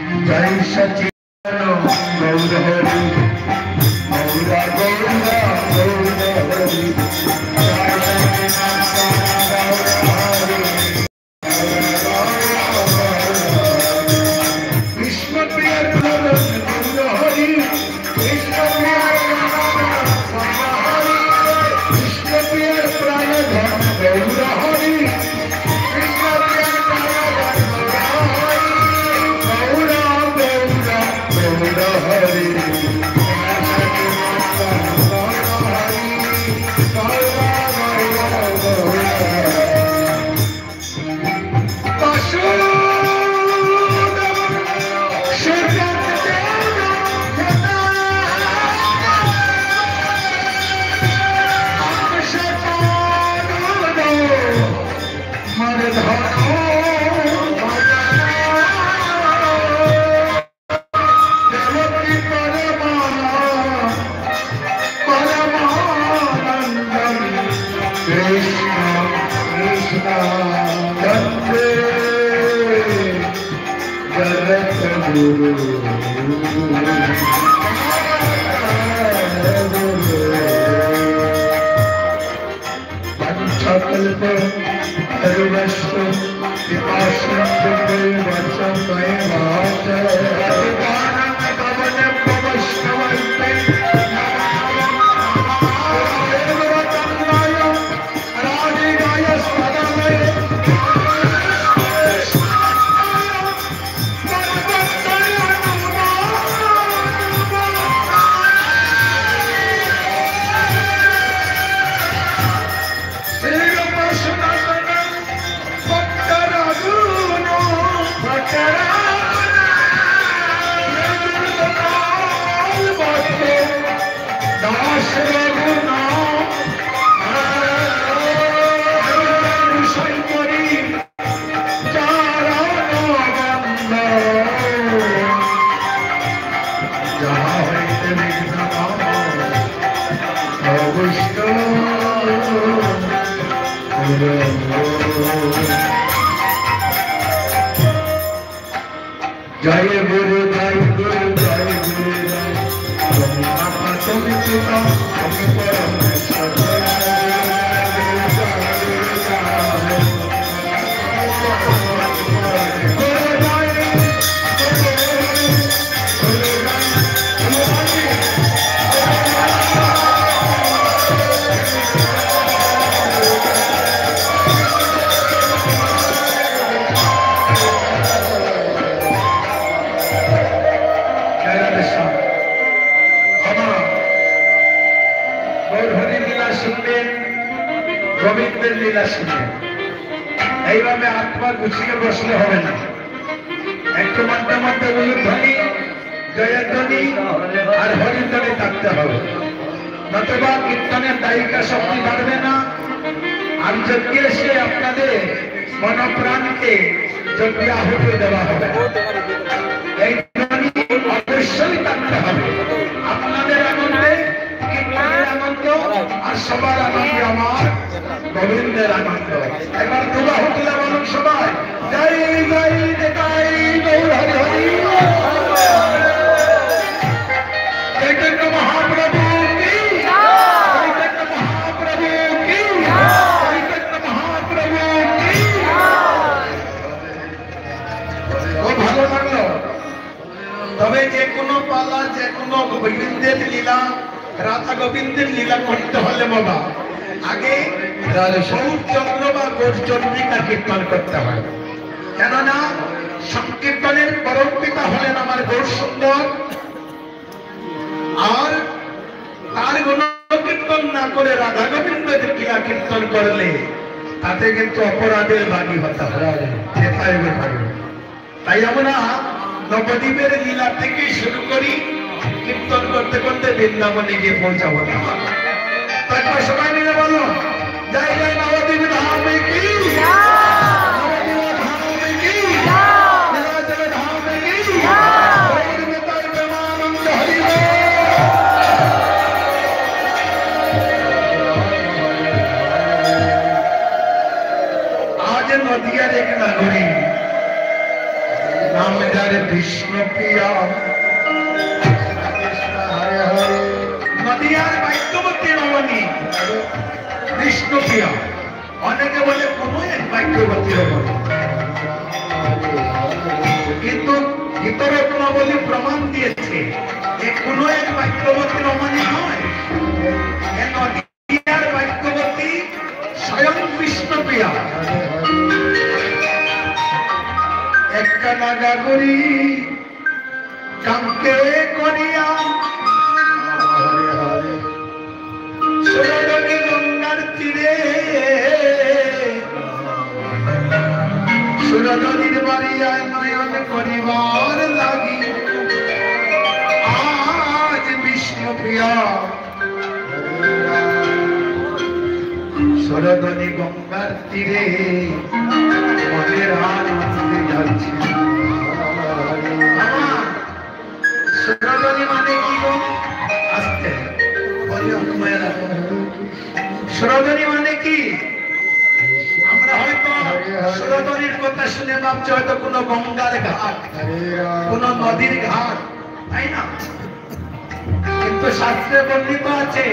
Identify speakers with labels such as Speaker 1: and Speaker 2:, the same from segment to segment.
Speaker 1: जय सचिन गौर हरि गौरा गौरा गौर हरि कृष्ण प्रिय गौर हरि कृष्ण प्रिय प्राण गौर हरि जय गुरु जय गुरु जय गुरु गोविंदेर लीला शुने এইভাবে আত্মা গুছিয়ে বসলে হবে না একটু মধ্যে মধ্যে উলুধ্বনি জয়ধ্বনি আর হরিধ্বনি থাকতে হবে নতুবা কীর্তনের দায়িকা শক্তি বাড়বে না আর যজ্ঞে এসে আপনাদের মনপ্রাণকে যজ্ঞে আহুতি দেওয়া হবে এই ধ্বনি অবশ্যই থাকতে হবে আপনাদের আনন্দে কীর্তনের আনন্দ আর সবার আনন্দে আমার গোবিন্দের আনন্দ একবার দুবাহু তুলে বলুন সবাই জয় জয় নিতাই গৌর হরি হরি চৈতন্য মহাপ্রভু কি চৈতন্য মহাপ্রভু কি চৈতন্য মহাপ্রভু কি ও ভালো লাগলো তবে যে কোনো পালা যে কোনো গোবিন্দের লীলা রাধা গোবিন্দের লীলা করতে হলে বাবা আগে গৌরচন্দ্র বা গৌরচন্দ্রিকা কীর্তন করতে হয় কেননা সংকীর্তনের পরম পিতা হলেন আমার গৌর সুন্দর আর তার গুণ কীর্তন না করে রাধা গোবিন্দের লীলা কীর্তন করলে তাতে কিন্তু অপরাধের বাণী হতে হবে তাই আমরা নবদ্বীপের লীলা থেকে শুরু করি কীর্তন করতে করতে বৃন্দাবনে গিয়ে পৌঁছাবো না তারপর সবাই মিলে বলো জয় জয় নবদ্বীপ ধাম কি आज नदियार एक नगरी नाम हरे कृष्ण प्रिया नदियार भाग्यवती रमणी कृष्ण प्रिया अनेके बोले कोनो एक भाग्यवती रमणी किंतु गीतरत्न बोली प्रमाण दिएছে যে কোনো এক ভাগ্যবতী রমণী নয় এই নদিয়ার ভাগ্যবতী স্বয়ং কৃষ্ণপ্রিয়া একটা নাগাগরি কামকে করিয়া সুরধনী গঙ্গার তীরে সুরধনীর বাড়িয়ায় নয়ন করিবার লাগি আজ বিষ্ণুপ্রিয়া সুরধনী গঙ্গার তীরে মনের আনন্দে যাচ্ছে। সুরধনী মানে কি গো? আসতে সুরধনী মানে কি? আমরা হয়তো সুরধনীর কথা শুনে ভাবছি হয়তো কোনো গঙ্গার ঘাট কোন নদীর ঘাট, তাই না? কিন্তু শাস্ত্রে বর্ণিত আছে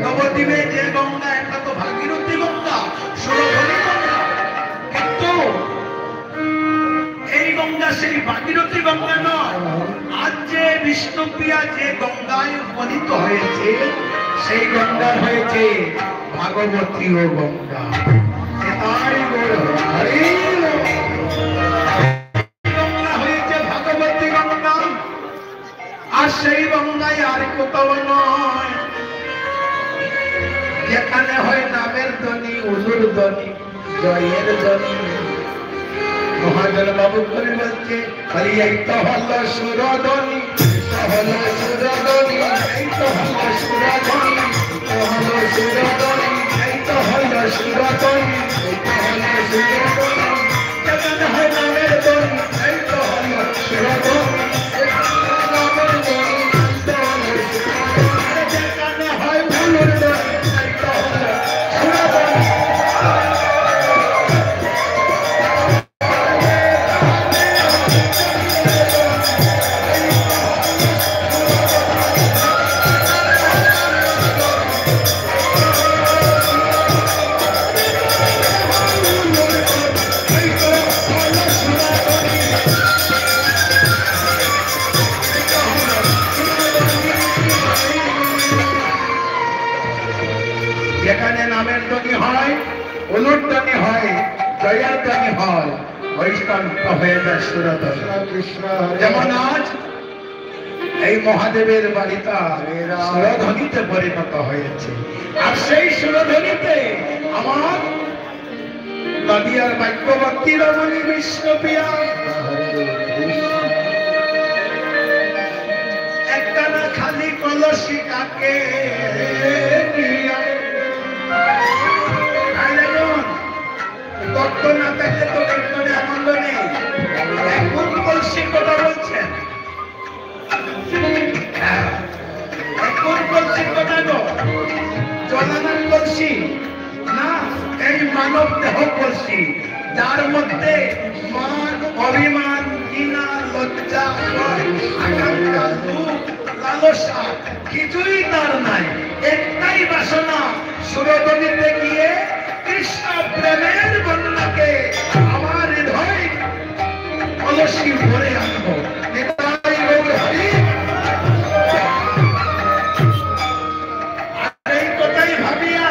Speaker 1: নবদ্বীপে যে গঙ্গা একটা তো ভাগীরথী গঙ্গা, সুরধনী গঙ্গা, কিন্তু এই গঙ্গা সেই ভাগীরথী গঙ্গা নয়। আজ যে বিষ্ণুপ্রিয়া যে গঙ্গায় উপনীত হয়েছে সেই গঙ্গার হয়েছে ভাগবতী ও গঙ্গা। গঙ্গা হয়েছে ভাগবতী গঙ্গা, আর সেই গঙ্গায় আর কোথাও নয় যেখানে হয় নামের ধ্বনি, উলুর ধ্বনি, জয়ের ধ্বনি। মহাজন বাবু করে বলছে এই তো হলো সুরধ্বনি, হলো সুরধ্বনি, এই তো হলো সুরধ্বনি, হলো সুরধ্বনি, এই তো হলো সুরধ্বনি, এই তো হলো সুরধ্বনি। যেখানে হয় নামের ধ্বনি এই তো হলো সুরধ্বনি, যেখানে হয় উলুর ধ্বনি এই তো হলো সুরধ্বনি। যেখানে নামের ধ্বনি হয়, উলুর ধ্বনি হয়, জয়ের ধ্বনি হয়, ওই স্থানটা হয়ে যায় সুরধ্বনি। যেমন আজ এই মহাদেবের বাড়িটা সুরধ্বনিতে পরিণত হয়েছে, আর সেই সুরধ্বনিতে আমার নদিয়ার ভাগ্যবতী রমণী বিষ্ণুপ্রিয়া একটা না খালি কলসি কাকে তত্ত্ব না থাকলে তো কীর্তনে আনন্দ নেই। এখন কলসির কথা বলছেন, এখন কলসির কথা গো, জলানার কলসি না, এই মানব দেহ কলসি, যার মধ্যে মান, অভিমান, ঘৃণা, লজ্জা, আকাঙ্ক্ষা, দুঃখ, লালসা কিছুই তার নাই। একটাই বাসনা, সুরধ্বনিতে গিয়ে কৃষ্ণ প্রেমের বন্যাকে আমার হৃদয় কলসি ভরে আনবো। এই কথাই ভাবিয়া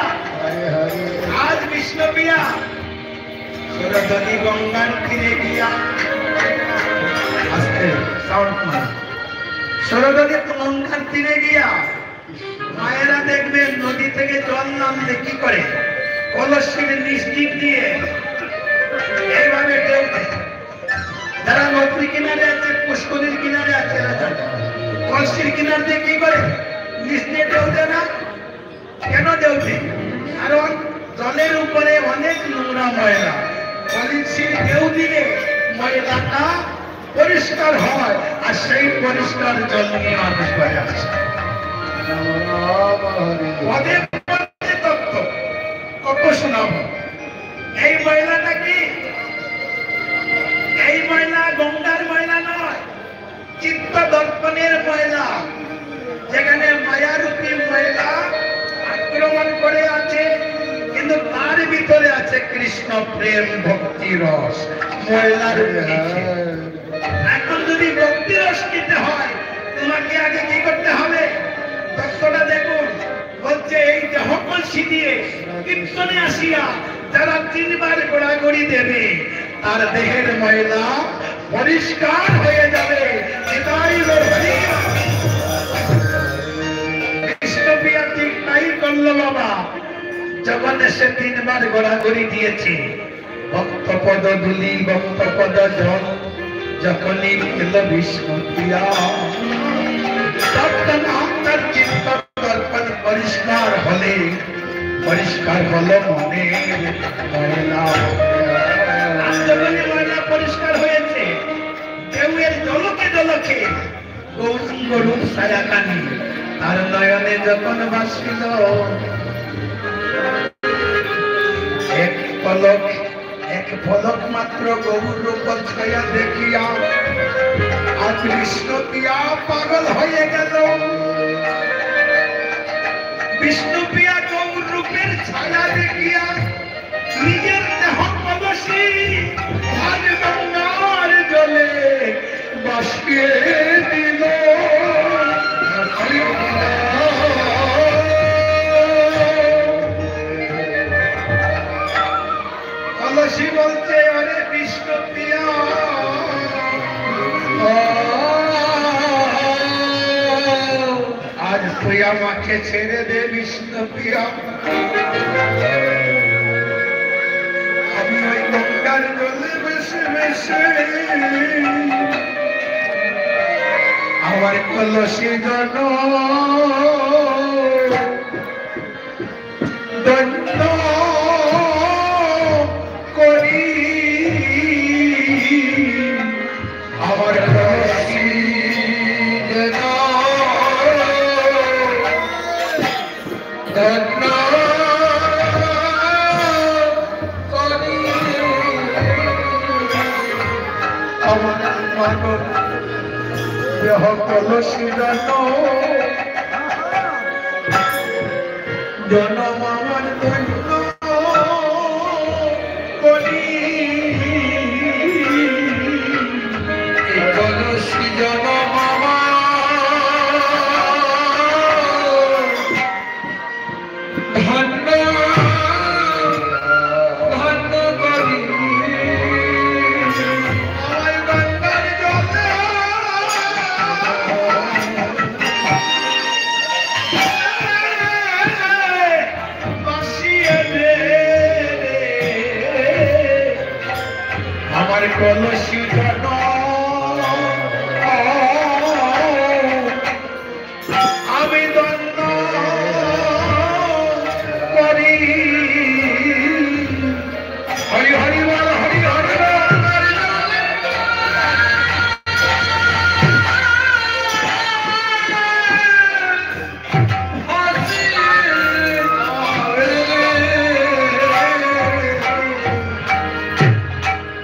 Speaker 1: আজ বিষ্ণুপ্রিয়া সুরধ্বনি গঙ্গার তীরে গিয়া সুরধ্বনি গঙ্গার তীরে গিয়া মায়েরা দেখবেন নদী থেকে জল নামলে কি করে, কলসির নিশ্চিত দিয়ে এইভাবে ঢেউতে, যারা নদীর কিনারে আছে, পুষ্করির কিনারে আছে, কলসির কিনার দিয়ে কি করে নিশ্চিত ঢেউতে না। কেন ঢেউতে? কারণ জলের উপরে অনেক নোংরা ময়লা, কলসির ঢেউ দিলে ময়লাটা পরিষ্কার হয়, আর সেই পরিষ্কার জল নিয়ে মানুষ পায় আসে। শোনাবো এই ময়লাটা কি? এই ময়লা গঙ্গার ময়লা নয়, মনের ময়লা, যেখানে মায়ারূপী ময়লা আক্রমণ করে আছে, কিন্তু তার ভিতরে আছে কৃষ্ণ প্রেম ভক্তি রস। ময়লার নিচে এখন যদি ভক্তি রস নিতে হয়, তোমাকে আগে কি করতে হবে? তত্ত্বটা দেখুন, বলছে এই দেহ কলসি দিয়ে কীর্তনে আসিয়া যারা 3 বার গোড়াগড়ি দেবে, তার দেহের ময়লা পরিষ্কার হয়ে যাবে। কৃষ্ণপ্রিয়া ঠিক তাই করলো বাবা, যখন এসে 3 বার গোড়াগড়ি দিয়েছে। ভক্তপদ দুলি ভক্তপদ জন যখনই পেল বিষ্ণুপ্রিয়া, তখন আপনার চিত্ত দর্পণ পরিষ্কার হলে, পরিষ্কার হলো মনের ময়লা। ময়লা পরিষ্কার হয়েছে, ঢেউয়ের জলকে জলকে গৌরঙ্গ রূপ ছায়াখানি তার নয়নে যখন ভাসিল, এক পলক মাত্র গৌর রূপ ছায়া দেখিয়া আর কৃষ্ণপ্রিয়া পাগল হয়ে গেল। বিষ্ণুপ্রিয়া গৌর রূপের ছায়া দেখিয়া নিজের দেহ কলসি আর গঙ্গার জলে ভাসিয়ে দিল। কলসি বলছে, আরে বিষ্ণুপ্রিয়া, আজ তুই আমাকে ছেড়ে দে বিষ্ণুপ্রিয়া, আমি ওই গঙ্গার জলে বসে বসে আমার কলসি জন দণ্ড করি, আমার কলসি জন দণ্ড করি, আমার মানব দেহ কলসি জনম আমার দণ্ড করি, কলসি জনম আমার ধন্য ধন্য করি। আমার কলসি জন আমি দণ্ড করি। হরি হরি বল, হরি হরি বল।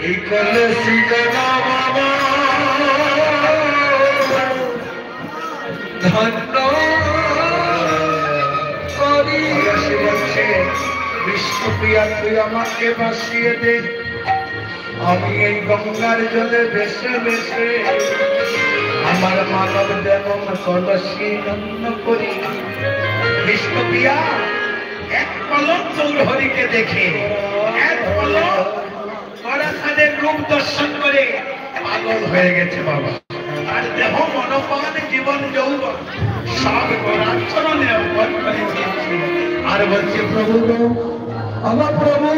Speaker 1: এই কলসি জন বাবা ধন্য করি। বলছে, বিষ্ণুপ্রিয়া তুই আমাকে ভাসিয়ে দে, আমি এই গঙ্গার জলে ভেসে ভেসে আমার মানব যেমন কলসি ধন্য করি। বিষ্ণুপ্রিয়া এক পলক গৌরহরিকে দেখে, এক পলক তাদের রূপ দর্শন করে পাগল হয়ে গেছে বাবা। আর দেহ মনোপান জীবন যৌবন সব গোড়ার চরণে অর্পণ করে দিয়েছে। আর বলছে, প্রভু আমার প্রভু।